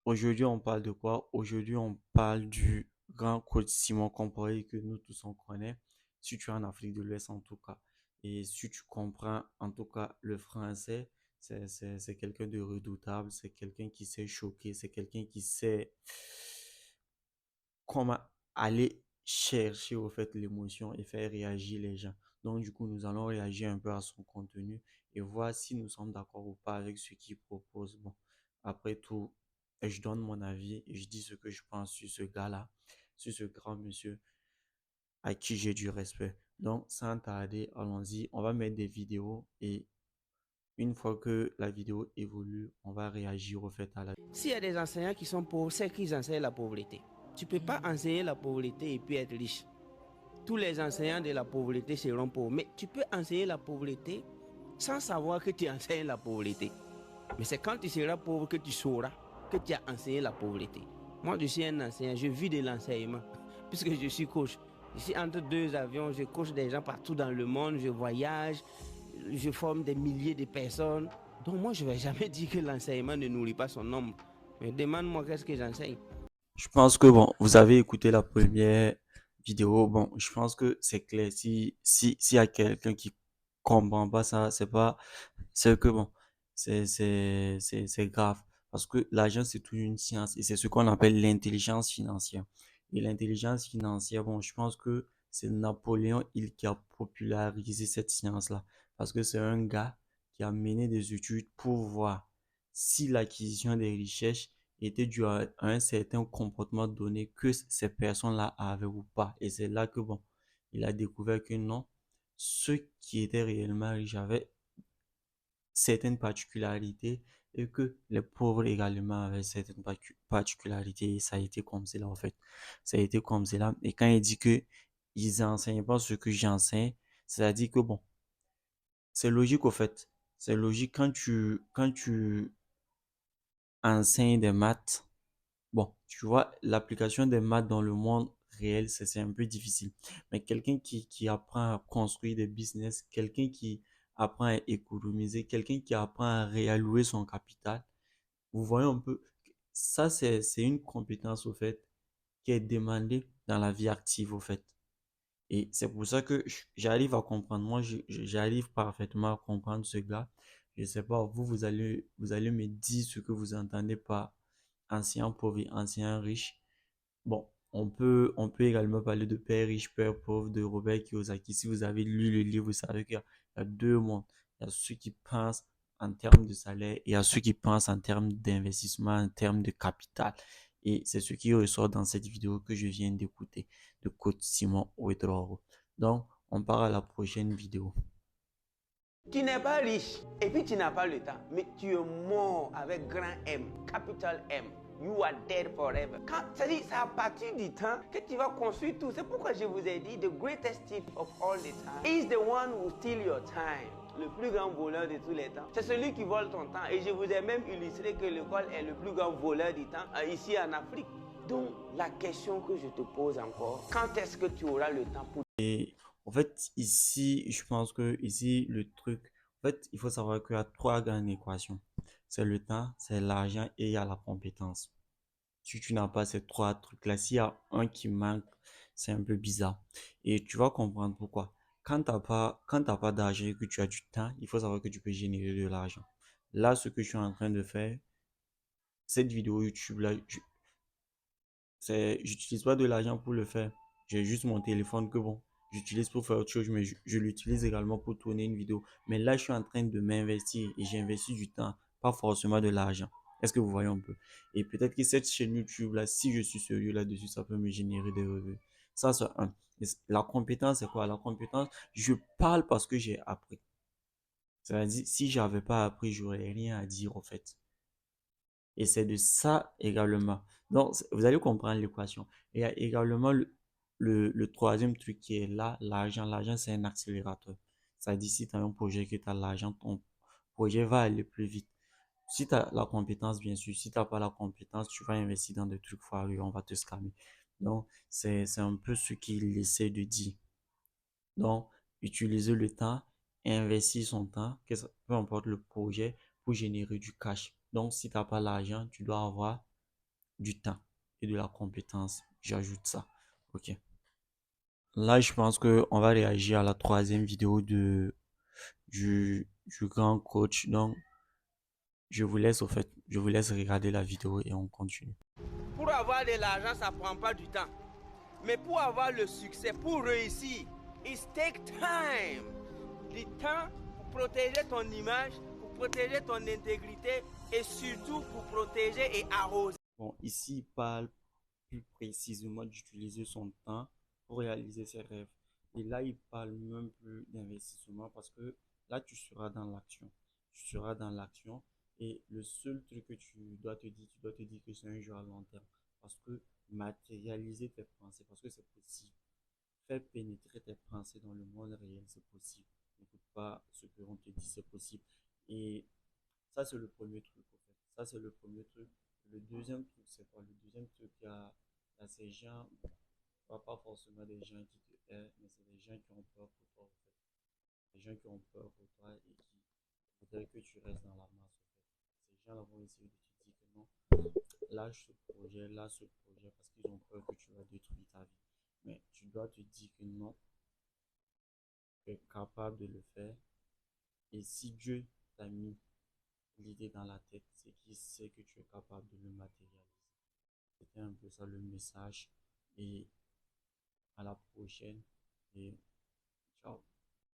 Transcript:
Aujourd'hui, on parle de quoi? Aujourd'hui, on parle du grand coach Simon Comporé que nous tous on connaît, si tu es en Afrique de l'Ouest en tout cas. Et si tu comprends en tout cas le français, c'est quelqu'un de redoutable, c'est quelqu'un qui sait choquer, c'est quelqu'un qui sait comment aller chercher au fait l'émotion et faire réagir les gens. Donc du coup, nous allons réagir un peu à son contenu et voir si nous sommes d'accord ou pas avec ce qu'il propose. Bon, après tout, je donne mon avis et je dis ce que je pense sur ce gars-là, sur ce grand monsieur à qui j'ai du respect. Donc, sans tarder, allons-y. On va mettre des vidéos et une fois que la vidéo évolue, on va réagir au fait à la... S'il y a des enseignants qui sont pauvres, c'est qu'ils enseignent la pauvreté. Tu ne peux pas enseigner la pauvreté et puis être riche. Tous les enseignants de la pauvreté seront pauvres. Mais tu peux enseigner la pauvreté sans savoir que tu enseignes la pauvreté. Mais c'est quand tu seras pauvre que tu sauras que tu as enseigné la pauvreté. Moi, je suis un enseignant, je vis de l'enseignement, puisque je suis coach. Je suis entre deux avions, je coach des gens partout dans le monde, je voyage, je forme des milliers de personnes. Donc moi, je ne vais jamais dire que l'enseignement ne nourrit pas son nombre. Mais demande-moi qu'est-ce que j'enseigne. Je pense que bon, vous avez écouté la première vidéo. Bon, je pense que c'est clair. S'il y a quelqu'un qui comprend pas ça, c'est que bon, c'est grave. Parce que l'argent, c'est toute une science et c'est ce qu'on appelle l'intelligence financière. Et l'intelligence financière, bon, je pense que c'est Napoléon Hill qui a popularisé cette science-là. Parce que c'est un gars qui a mené des études pour voir si l'acquisition des richesses était dû à un certain comportement donné que ces personnes-là avaient ou pas. Et c'est là que, bon, il a découvert que non, ceux qui étaient réellement riches avaient certaines particularités et que les pauvres également avaient certaines particularités. Et ça a été comme cela, en fait. Ça a été comme cela. Et quand il dit que ils n'enseignent pas ce que j'enseigne, c'est-à-dire que, bon, c'est logique, au fait. C'est logique quand tu enseignes des maths. Bon, tu vois, l'application des maths dans le monde réel, c'est un peu difficile. Mais quelqu'un qui apprend à construire des business, quelqu'un qui apprend à économiser, quelqu'un qui apprend à réallouer son capital, vous voyez un peu, ça c'est une compétence au fait qui est demandée dans la vie active au fait. Et c'est pour ça que j'arrive à comprendre. Moi, j'arrive parfaitement à comprendre ce gars. Je sais pas, vous allez me dire ce que vous entendez par ancien pauvre et ancien riche. Bon, on peut également parler de Père riche, Père pauvre de Robert Kiyosaki. Si vous avez lu le livre, vous savez qu'il y a deux mondes. Il y a ceux qui pensent en termes de salaire et il y a ceux qui pensent en termes d'investissement, en termes de capital. Et c'est ce qui ressort dans cette vidéo que je viens d'écouter de coach Simon Ouedraogo. Donc, on part à la prochaine vidéo. Tu n'es pas riche et puis tu n'as pas le temps, mais tu es mort avec grand M, capital M. You are dead forever. C'est-à-dire, c'est à partir du temps que tu vas construire tout. C'est pourquoi je vous ai dit, the greatest thief of all the time is the one who steal your time. Le plus grand voleur de tous les temps, c'est celui qui vole ton temps. Et je vous ai même illustré que l'école est le plus grand voleur du temps ici en Afrique. Donc, la question que je te pose encore, quand est-ce que tu auras le temps pour... Et en fait, ici, je pense que ici, le truc, en fait, il faut savoir qu'il y a trois grandes équations. C'est le temps, c'est l'argent et il y a la compétence. Si tu n'as pas ces trois trucs-là, s'il y a un qui manque, c'est un peu bizarre. Et tu vas comprendre pourquoi. Quand t'as pas d'argent et que tu as du temps, il faut savoir que tu peux générer de l'argent. Là, ce que je suis en train de faire, cette vidéo YouTube là, j'utilise pas de l'argent pour le faire. J'ai juste mon téléphone que bon, j'utilise pour faire autre chose, mais je l'utilise également pour tourner une vidéo. Mais là, je suis en train de m'investir et j'investis du temps, pas forcément de l'argent. Est-ce que vous voyez un peu? Et peut-être que cette chaîne YouTube là, si je suis sérieux là-dessus, ça peut me générer des revenus. Ça, c'est un. La compétence, c'est quoi? La compétence, je parle parce que j'ai appris. C'est-à-dire, si j'avais pas appris, j'aurais rien à dire, en fait. Et c'est de ça également. Donc, vous allez comprendre l'équation. Et il y a également le troisième truc qui est là, l'argent. L'argent, c'est un accélérateur. Ça dit, si tu as un projet que tu as l'argent, ton projet va aller plus vite. Si tu as la compétence, bien sûr. Si tu n'as pas la compétence, tu vas investir dans des trucs foireux, on va te scammer. Donc, c'est un peu ce qu'il essaie de dire. Donc, utiliser le temps, investir son temps, peu importe le projet, pour générer du cash. Donc, si tu n'as pas l'argent, tu dois avoir du temps et de la compétence. J'ajoute ça. Ok. Là, je pense que on va réagir à la troisième vidéo du grand coach. Donc, je vous laisse regarder la vidéo et on continue. Pour avoir de l'argent, ça ne prend pas du temps. Mais pour avoir le succès, pour réussir, it take time. Du temps pour protéger ton image, pour protéger ton intégrité et surtout pour protéger et arroser. Bon, ici, il parle plus précisément d'utiliser son temps pour réaliser ses rêves. Et là, il parle même plus d'investissement parce que là, tu seras dans l'action. Tu seras dans l'action et le seul truc que tu dois te dire que c'est un jeu à long terme. Parce que matérialiser tes pensées, parce que c'est possible. Faire pénétrer tes pensées dans le monde réel, c'est possible. N'écoute pas ce que l'on te dit, c'est possible. Et ça, c'est le premier truc, en fait. Ça, c'est le premier truc. Le deuxième truc, c'est quoi? Le deuxième truc, il y a ces gens, pas forcément des gens qui te aiment, mais c'est des gens qui ont peur pour toi, en fait. Des gens qui ont peur pour toi et qui voudraient que tu restes dans la masse, en fait. Ces gens-là vont essayer de te dire que non, lâche ce projet, parce qu'ils ont peur que tu vas détruire ta vie. Mais tu dois te dire que non, tu es capable de le faire. Et si Dieu t'a mis l'idée dans la tête, c'est qu'il sait que tu es capable de le matérialiser. C'était un peu ça le message. Et à la prochaine. Et ciao.